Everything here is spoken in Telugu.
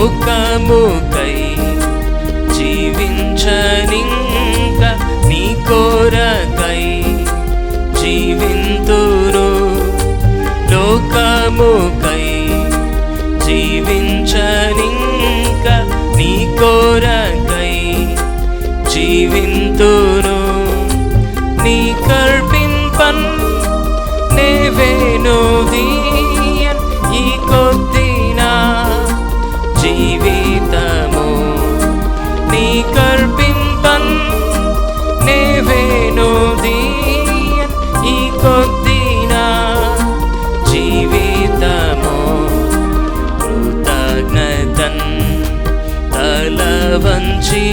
లోకముకై జీవించనింక నీ కొరకై జీవింతురు లోకముకై జీవించనింక నీ కొరకై జీవింతురు నీ కల్పింపన్ నేవేనుదీయన్ ఈ కొద్దినా జీవితము నీ కల్పింపన్ నేవేనుదీయన్ ఈ కొద్దినా జీవితము కృతజ్ఞతన్ తల వంచి